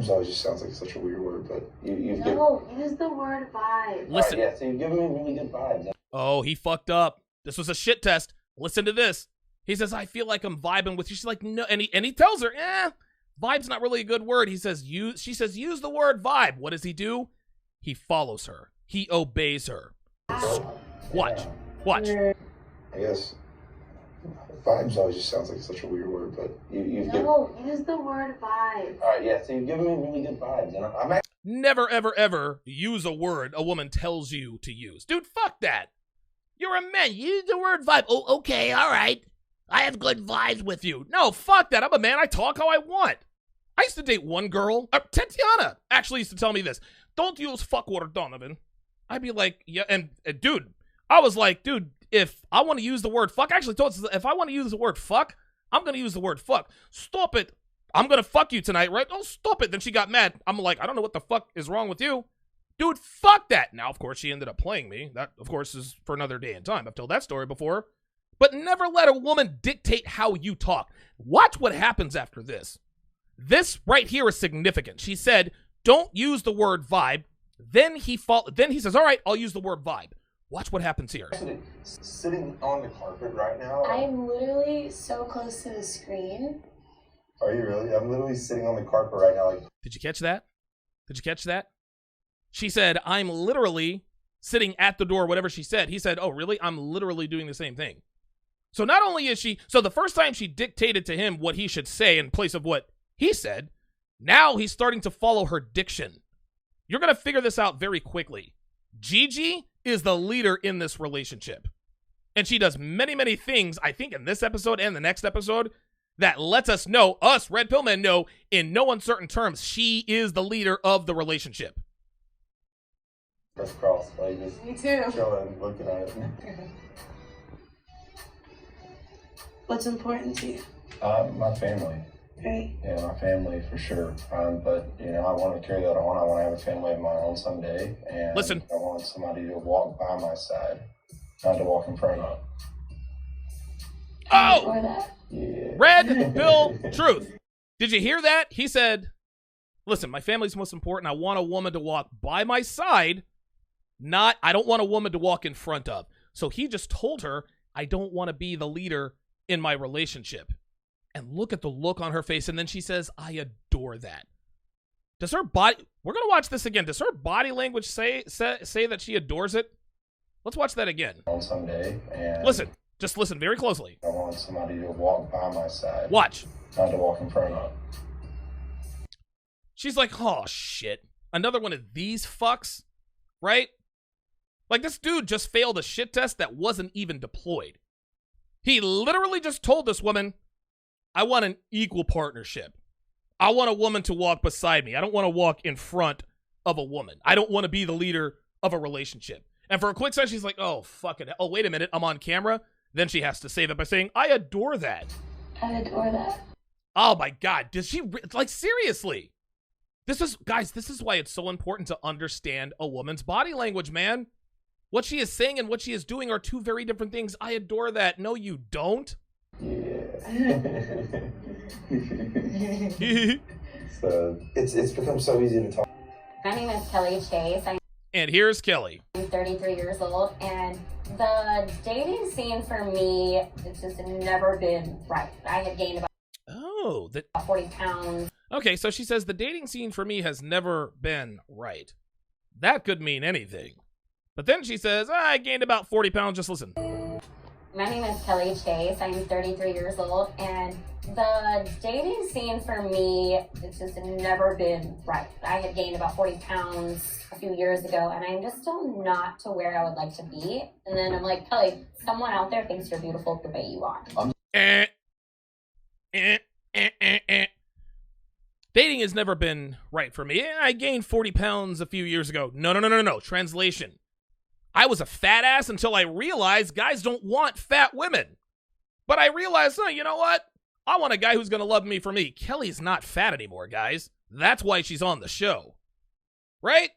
Vibes always just sounds like such a weird word, but you've use the word vibe. Listen. Yeah, so you're giving me really good vibes. Oh, he fucked up. This was a shit test. Listen to this. He says, I feel like I'm vibing with you. She's like, no. And he tells her, vibe's not really a good word. She says, use the word vibe. What does he do? He follows her. He obeys her. Watch. I guess vibes always just sounds like such a weird word, but use the word vibe. All right, yeah, so you're giving me really good vibes, and I'm actually... Never, ever, ever use a word a woman tells you to use. Dude, fuck that. You're a man. Use the word vibe. Oh, okay, all right. I have good vibes with you. No, fuck that. I'm a man. I talk how I want. I used to date one girl. Tatiana actually used to tell me this. Don't use fuck word, Donovan. I'd be like, yeah, and dude, I was like, dude, if I want to use the word fuck, I actually told her, if I want to use the word fuck, I'm going to use the word fuck. Stop it. I'm going to fuck you tonight, right? Oh, stop it. Then she got mad. I'm like, I don't know what the fuck is wrong with you. Dude, fuck that. Now, of course, she ended up playing me. That, of course, is for another day and time. I've told that story before. But never let a woman dictate how you talk. Watch what happens after this. This right here is significant. She said, don't use the word vibe. Then he says, all right, I'll use the word vibe. Watch what happens here. Sitting on the carpet right now. I'm literally so close to the screen. Are you really? I'm literally sitting on the carpet right now. Like, did you catch that? Did you catch that? She said, I'm literally sitting at the door, whatever she said. He said, oh, really? I'm literally doing the same thing. So not only is she, so the first time she dictated to him what he should say in place of what he said, now he's starting to follow her diction. You're going to figure this out very quickly. Gigi is the leader in this relationship. And she does many, many things, I think in this episode and the next episode, that lets us know, us Red Pill Men know, in no uncertain terms, she is the leader of the relationship. Cross, like just me too. Chilling, looking at it. What's important to you? My family. Right. Yeah, my family for sure. But you know, I want to carry that on. I want to have a family of my own someday, and listen, I want somebody to walk by my side, not to walk in front of. Oh, that. Yeah. Red Pill Truth. Did you hear that? He said, "Listen, my family's most important. I want a woman to walk by my side, I don't want a woman to walk in front of." So he just told her, "I don't want to be the leader in my relationship." And look at the look on her face. And then she says, I adore that. Does her body, we're going to watch this again. Does her body language say that she adores it? Let's watch that again. Someday. And listen, just listen very closely. I want somebody to walk by my side. Watch. Not to walk in front of. She's like, oh shit. Another one of these fucks, right? Like this dude just failed a shit test that wasn't even deployed. He literally just told this woman, I want an equal partnership. I want a woman to walk beside me. I don't want to walk in front of a woman. I don't want to be the leader of a relationship. And for a quick second, she's like, oh, fuck it. Oh, wait a minute. I'm on camera. Then she has to save it by saying, I adore that. I adore that. Oh, my God. Does she, like, seriously? Guys, this is why it's so important to understand a woman's body language, man. What she is saying and what she is doing are two very different things. I adore that. No, you don't. Yeah. So it's become so easy to talk. My name is Kelly Chase. And here's Kelly. I'm 33 years old, and the dating scene for me, it's just never been right. I had gained about 40 pounds. Okay, so she says the dating scene for me has never been right. That could mean anything. But then she says, I gained about 40 pounds. Just listen. My name is Kelly Chase. I'm 33 years old, and the dating scene for me, it's just never been right. I had gained about 40 pounds a few years ago, and I'm just still not to where I would like to be. And then I'm like, Kelly, someone out there thinks you're beautiful the way you are. Dating has never been right for me. I gained 40 pounds a few years ago. No. Translation. I was a fat ass until I realized guys don't want fat women. But I realized, you know what? I want a guy who's going to love me for me. Kelly's not fat anymore, guys. That's why she's on the show. Right?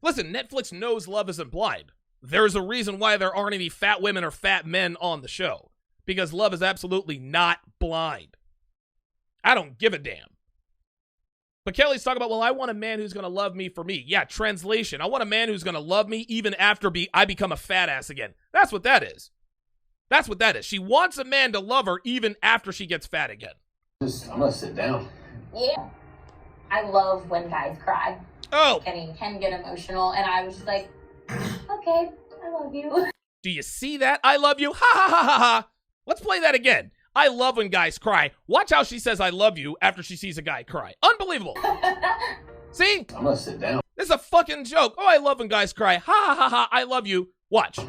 Listen, Netflix knows love isn't blind. There's a reason why there aren't any fat women or fat men on the show. Because love is absolutely not blind. I don't give a damn. But Kelly's talking about, well, I want a man who's going to love me for me. Yeah, translation. I want a man who's going to love me even after I become a fat ass again. That's what that is. That's what that is. She wants a man to love her even after she gets fat again. I'm gonna sit down. Yeah. I love when guys cry. Oh. And he can get emotional. And I was just like, okay, I love you. Do you see that? I love you. Ha ha ha ha ha. Let's play that again. I love when guys cry. Watch how she says I love you after she sees a guy cry. Unbelievable. See? I'm gonna sit down. This is a fucking joke. Oh, I love when guys cry. Ha ha ha ha. I love you. Watch.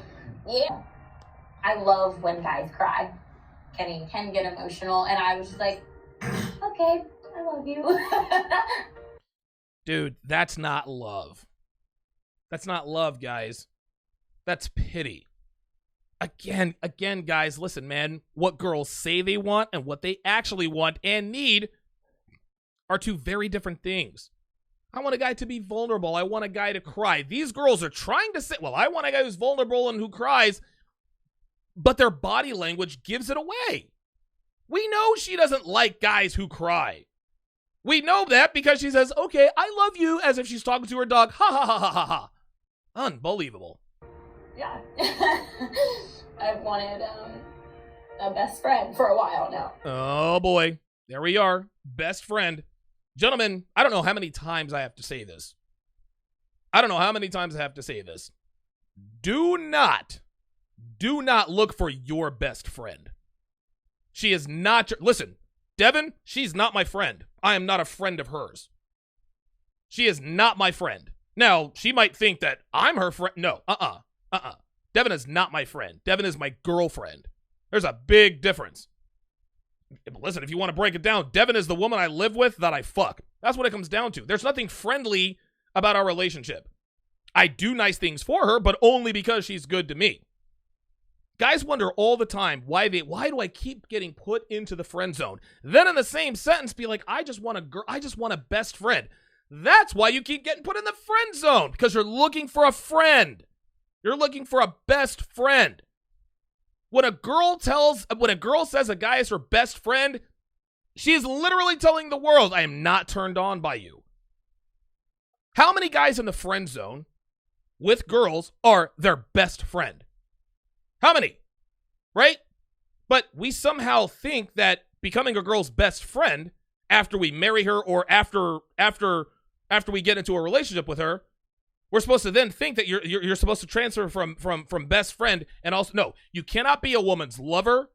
Yeah. I love when guys cry. And he can get emotional. And I was just like, okay, I love you. Dude, that's not love. That's not love, guys. That's pity. Again, guys, listen, man. What girls say they want and what they actually want and need are two very different things. I want a guy to be vulnerable. I want a guy to cry. These girls are trying to say, well, I want a guy who's vulnerable and who cries, but their body language gives it away. We know she doesn't like guys who cry. We know that because she says, okay, I love you, as if she's talking to her dog. Ha ha ha ha ha ha. Unbelievable. Yeah. I've wanted a best friend for a while now. Oh boy. There we are. Best friend. Gentlemen, I don't know how many times I have to say this. Do not look for your best friend. She is not your... Listen, Devin, she's not my friend. I am not a friend of hers. She is not my friend. Now, she might think that I'm her friend. No, Devin is not my friend. Devin is my girlfriend. There's a big difference. Listen, if you want to break it down, Devin is the woman I live with that I fuck. That's what it comes down to. There's nothing friendly about our relationship. I do nice things for her, but only because she's good to me. Guys wonder all the time, why do I keep getting put into the friend zone? Then in the same sentence be like, I just want a best friend. That's why you keep getting put in the friend zone, because you're looking for a friend. You're looking for a best friend. When a girl says a guy is her best friend, she is literally telling the world, I am not turned on by you. How many guys in the friend zone with girls are their best friend? How many? Right? But we somehow think that becoming a girl's best friend after we marry her or after we get into a relationship with her, we're supposed to then think that you're supposed to transfer from best friend. And also, no, you cannot be a woman's lover.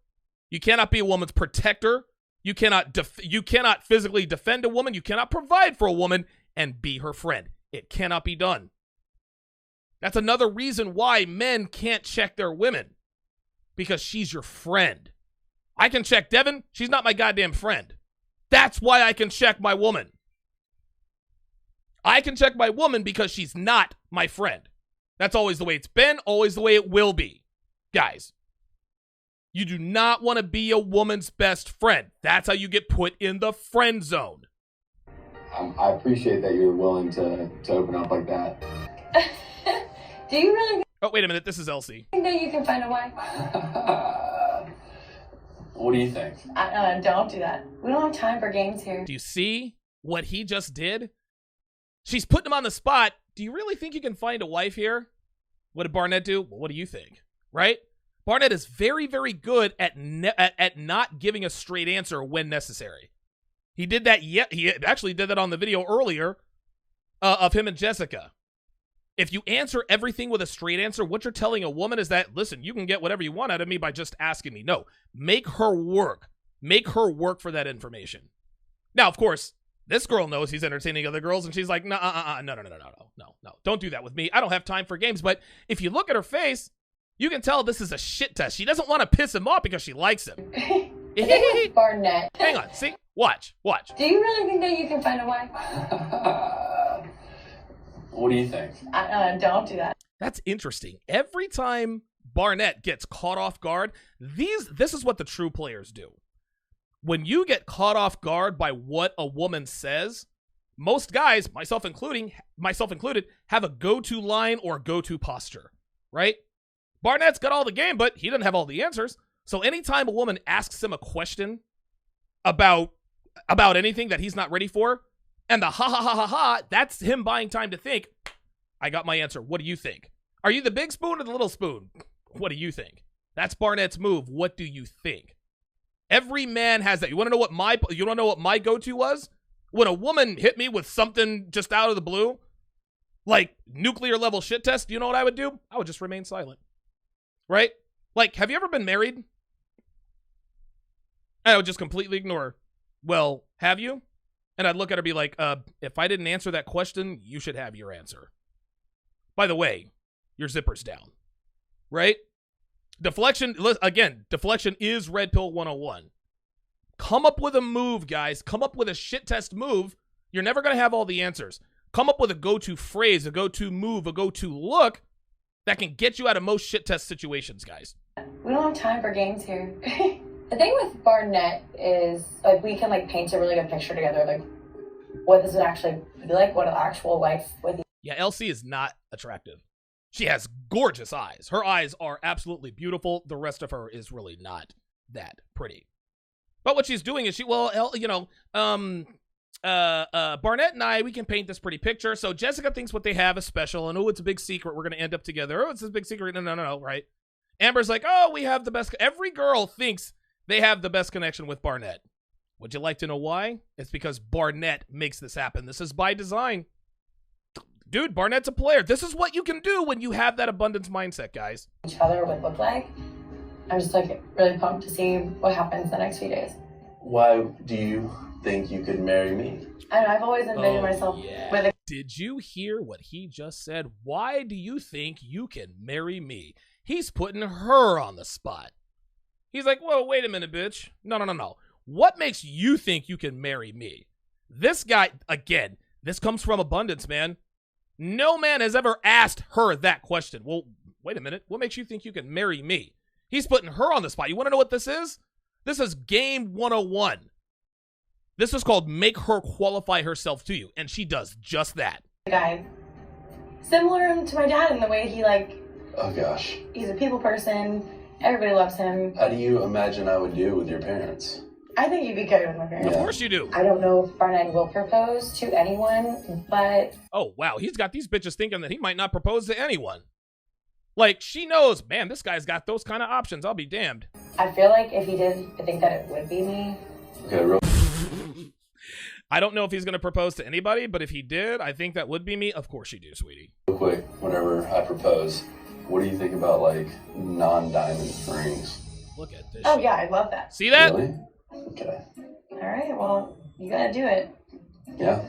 You cannot be a woman's protector. You cannot physically defend a woman. You cannot provide for a woman and be her friend. It cannot be done. That's another reason why men can't check their women. Because she's your friend. I can check Devin. She's not my goddamn friend. That's why I can check my woman. I can check my woman because she's not my friend. That's always the way it's been, always the way it will be. Guys, you do not want to be a woman's best friend. That's how you get put in the friend zone. I appreciate that you're willing to open up like that. Do you really Oh, wait a minute. This is Elsie. think that you can find a wife? What do you think? Don't do that. We don't have time for games here. Do you see what he just did? She's putting him on the spot. Do you really think you can find a wife here? What did Barnett do? Well, what do you think? Right? Barnett is very, very good at not giving a straight answer when necessary. He did that. He actually did that on the video earlier of him and Jessica. If you answer everything with a straight answer, what you're telling a woman is that, listen, you can get whatever you want out of me by just asking me. No, make her work. Make her work for that information. Now, of course, this girl knows he's entertaining other girls, and she's like, no, don't do that with me. I don't have time for games. But if you look at her face, you can tell this is a shit test. She doesn't want to piss him off because she likes him. Barnett. Hang on, see? Watch. Do you really think that you can find a wife? What do you think? Don't do that. That's interesting. Every time Barnett gets caught off guard, this is what the true players do. When you get caught off guard by what a woman says, most guys, myself included, have a go-to line or go-to posture, right? Barnett's got all the game, but he doesn't have all the answers. So anytime a woman asks him a question about anything that he's not ready for, And the ha ha ha ha ha, that's him buying time to think. I got my answer. What do you think? Are you the big spoon or the little spoon? What do you think? That's Barnett's move. What do you think? Every man has that. You want to know what my go-to was? When a woman hit me with something just out of the blue, like nuclear level shit test, you know what I would do? I would just remain silent. Right? Like, have you ever been married? And I would just completely ignore her. Well, have you? And I'd look at her and be like, if I didn't answer that question, you should have your answer. By the way, your zipper's down. Right? Deflection, again, deflection is Red Pill 101. Come up with a move, guys. Come up with a shit test move. You're never going to have all the answers. Come up with a go-to phrase, a go-to move, a go-to look that can get you out of most shit test situations, guys. We don't have time for games here. The thing with Barnett is, like, we can, like, paint a really good picture together. Like, what does it actually be like? What an actual life with you. Yeah, LC is not attractive. She has gorgeous eyes. Her eyes are absolutely beautiful. The rest of her is really not that pretty. But what she's doing is Barnett and I, we can paint this pretty picture. So Jessica thinks what they have is special, and it's a big secret. We're going to end up together. Oh, it's a big secret. No, right? Amber's like, oh, we have the best. Every girl thinks they have the best connection with Barnett. Would you like to know why? It's because Barnett makes this happen. This is by design. Dude, Barnett's a player. This is what you can do when you have that abundance mindset, guys. Each other would look like. I'm just, like, really pumped to see what happens the next few days. Why do you think you could marry me? I know, I've always envisioned myself with a. Did you hear what he just said? Why do you think you can marry me? He's putting her on the spot. He's like, whoa, wait a minute, bitch. No. What makes you think you can marry me? This guy, again, this comes from abundance, man. No man has ever asked her that question. Well, wait a minute. What makes you think you can marry me? He's putting her on the spot. You want to know what this is? This is game 101. This is called make her qualify herself to you. And she does just that. Guy. Similar to my dad in the way he, like. Oh, gosh. He's a people person. Everybody loves him. How do you imagine I would do with your parents? I think you'd be good with my parents. Of course you do. I don't know if Barnett will propose to anyone, but. Oh, wow. He's got these bitches thinking that he might not propose to anyone. Like, she knows, man, this guy's got those kind of options. I'll be damned. I feel like if he did, I think that it would be me. Okay, I don't know if he's going to propose to anybody, but if he did, I think that would be me. Of course you do, sweetie. real quick, whenever I propose, what do you think about, like, non-diamond rings? Look at this. Oh, shit. yeah, I love that. See that? Really? Okay. All right, well, you gotta do it. Yeah.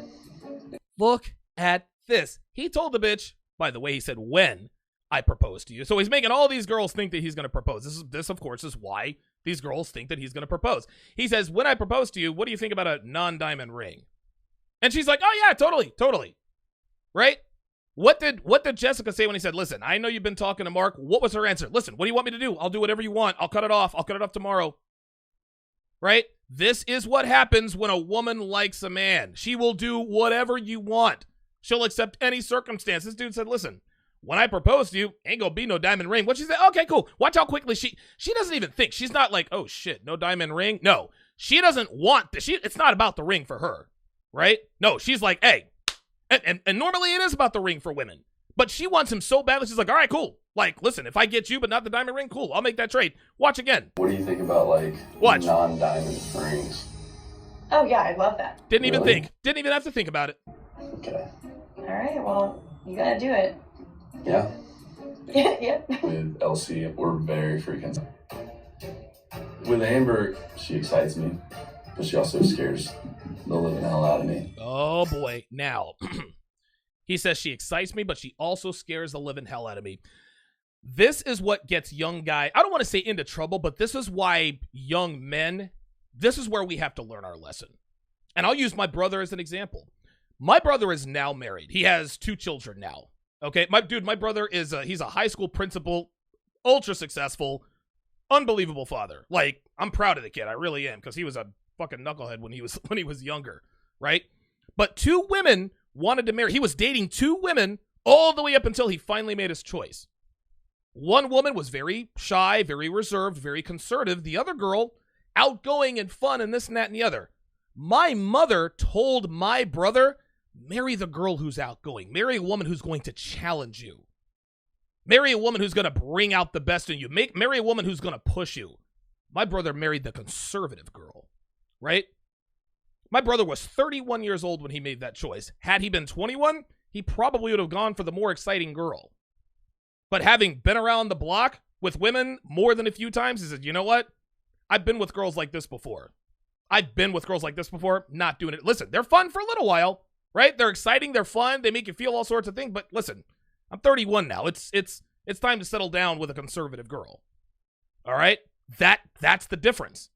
Look at this. He told the bitch, by the way, he said, when I propose to you. So he's making all these girls think that he's going to propose. This, of course, is why these girls think that he's going to propose. He says, when I propose to you, what do you think about a non-diamond ring? And she's like, oh, yeah, totally. Right? What did Jessica say when he said, listen, I know you've been talking to Mark. What was her answer? Listen, what do you want me to do? I'll do whatever you want. I'll cut it off. I'll cut it off tomorrow. Right? This is what happens when a woman likes a man. She will do whatever you want. She'll accept any circumstance. This dude said, listen, when I propose to you, ain't gonna be no diamond ring. What she said, okay, cool. Watch how quickly she doesn't even think. She's not like, oh shit, no diamond ring. No, she doesn't want this. It's not about the ring for her, right? No, she's like, hey, and normally it is about the ring for women, but she wants him so badly. She's like, all right, cool. Like, listen, if I get you, but not the diamond ring, cool. I'll make that trade. Watch again. What do you think about, like, Watch. non-diamond rings? Oh, yeah, I love that. Didn't even Really? think. Didn't even have to think about it. Okay. All right, well, you gotta do it. Yeah. Yeah. With Elsie, we're very freaking. With Amber, she excites me, but she also scares the living hell out of me. Oh boy. Now, he says she excites me, but she also scares the living hell out of me. This is what gets young guy, I don't want to say into trouble, but this is why young men, this is where we have to learn our lesson. And I'll use my brother as an example. My brother is now married. He has 2 children now. Okay, my brother is he's a high school principal, ultra successful, unbelievable father. Like, I'm proud of the kid. I really am, because he was a fucking knucklehead when he was younger, right? But 2 women wanted to marry. He was dating 2 women all the way up until he finally made his choice. One woman was very shy, very reserved, very conservative. The other girl, outgoing and fun and this and that and the other. My mother told my brother, marry the girl who's outgoing. Marry a woman who's going to challenge you. Marry a woman who's going to bring out the best in you. Marry a woman who's going to push you. My brother married the conservative girl, right? My brother was 31 years old when he made that choice. Had he been 21, he probably would have gone for the more exciting girl. But having been around the block with women more than a few times, he said, you know what? I've been with girls like this before. Not doing it. Listen, they're fun for a little while, right? They're exciting, they're fun, they make you feel all sorts of things. But listen, I'm 31 now. It's time to settle down with a conservative girl. All right? That's the difference.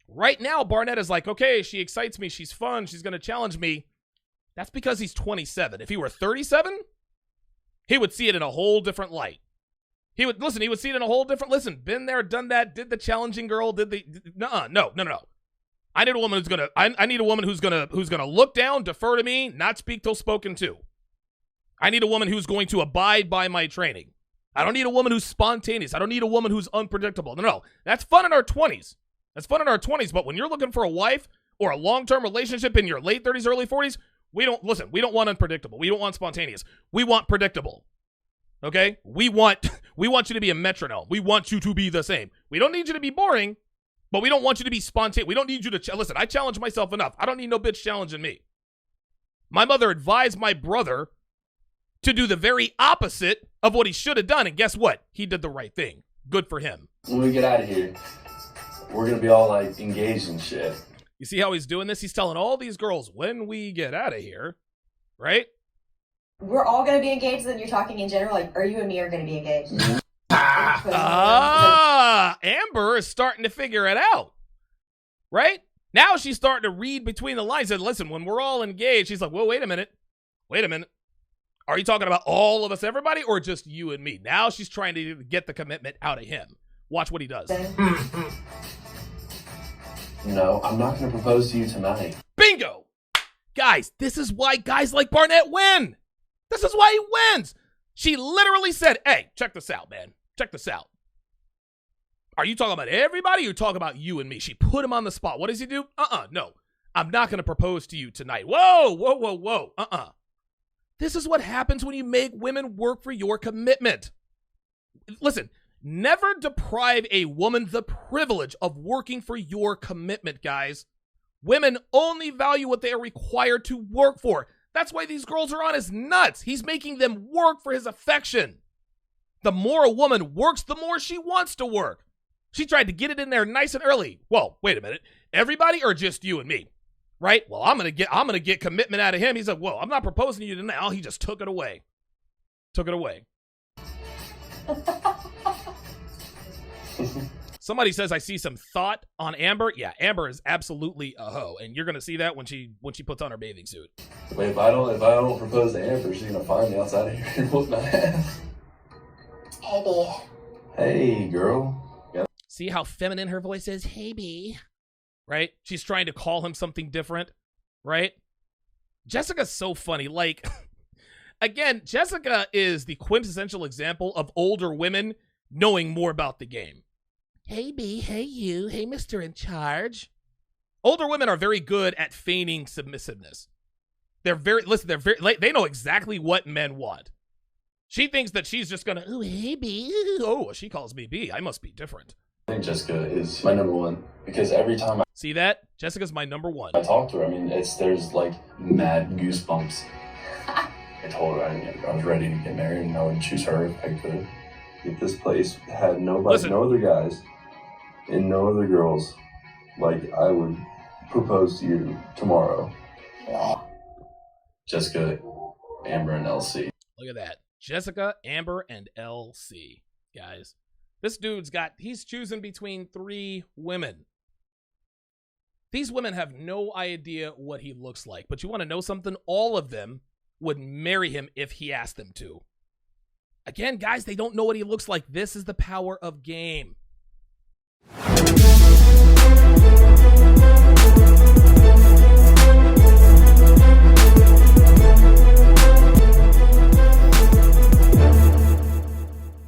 Right now, Barnett is like, okay, she excites me, she's fun, she's going to challenge me. That's because he's 27. If he were 37, he would see it in a whole different light. He would see it in a whole different, been there, done that, did the challenging girl, no. I need a woman who's gonna look down, defer to me, not speak till spoken to. I need a woman who's going to abide by my training. I don't need a woman who's spontaneous. I don't need a woman who's unpredictable. No. That's fun in our 20s. But when you're looking for a wife or a long-term relationship in your late 30s, early 40s, we don't want unpredictable. We don't want spontaneous. We want predictable. Okay? We want you to be a metronome. We want you to be the same. We don't need you to be boring, but we don't want you to be spontaneous. We don't need you to listen, I challenge myself enough. I don't need no bitch challenging me. My mother advised my brother to do the very opposite of what he should have done, and guess what? He did the right thing. Good for him. When we get out of here, we're gonna be all like engaged and shit. You see how he's doing this? He's telling all these girls, when we get out of here, right? We're all going to be engaged, then you're talking in general, like, are you and me are going to be engaged? Amber is starting to figure it out, right? Now she's starting to read between the lines and listen, when we're all engaged, she's like, well, wait a minute. Are you talking about all of us, everybody, or just you and me? Now she's trying to get the commitment out of him. Watch what he does. No, I'm not going to propose to you tonight. Bingo! Guys, this is why guys like Barnett win. This is why he wins. She literally said, hey, check this out, man. Check this out. Are you talking about everybody or are you talking about you and me? She put him on the spot. What does he do? No. I'm not going to propose to you tonight. Whoa. This is what happens when you make women work for your commitment. Listen, never deprive a woman the privilege of working for your commitment, guys. Women only value what they are required to work for. That's why these girls are on his nuts. He's making them work for his affection. The more a woman works, the more she wants to work. She tried to get it in there nice and early. Well, wait a minute. Everybody or just you and me? Right? Well, I'm gonna get commitment out of him. He's like, whoa, I'm not proposing to you tonight. Oh, he just took it away. Somebody says I see some thought on Amber. Yeah, Amber is absolutely a hoe, and you're gonna see that when she puts on her bathing suit. Wait, if I don't propose to Amber, she's gonna find me outside of here and whoop my ass. Hey, B. Hey, girl. See how feminine her voice is? Hey, B. Right? She's trying to call him something different, right? Jessica's so funny. Like, again, Jessica is the quintessential example of older women knowing more about the game. Hey, B. Hey, you. Hey, Mr. In Charge. Older women are very good at feigning submissiveness. They know exactly what men want. She thinks that she's just gonna, oh, hey, B. Oh, she calls me B. I must be different. I think Jessica is my number one because every time See that? Jessica's my number one. I talk to her, I mean, there's like mad goosebumps. I told her I was ready to get married and I would choose her if I could. If this place had nobody, Listen. no other guys and no other girls, like I would propose to you tomorrow. Jessica, Amber, and LC. Look at that. Jessica, Amber, and LC. Guys, this dude's he's choosing between 3 women. These women have no idea what he looks like, but you want to know something? All of them would marry him if he asked them to. Again, guys, they don't know what he looks like. This is the power of game.